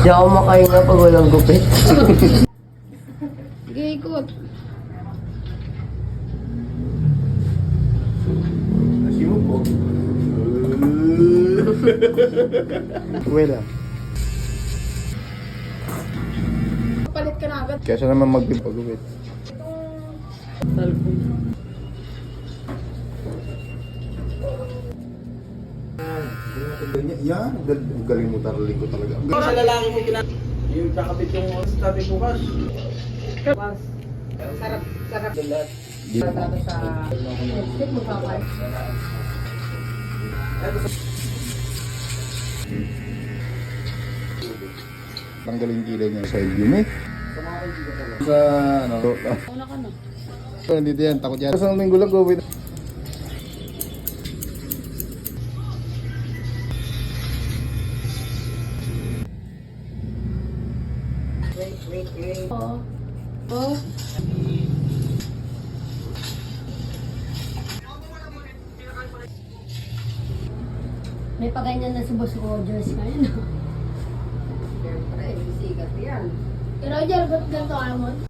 Hindi ako makahinga pag walang gupit. Sige, ikot. Nasimo po. Wala. Palit ka na agad. Kesa naman magpipagupit. Yan, galing mo taraling ko talaga. Sa lalaki mo yung kakabit yung static bukas. Sarap, sarap. Sarap sa lipstick mo, kapal. Tanggalin kilay niya sa ilyo eh. Sa ano? Una ka na. Nandito yan, takot yan. Isang linggo lang gawin. Oo. Oo. May paganyan na si Boss Rogers ngayon. Siyempre, sikat yan. Pero Roger, ba't ganito ka mo?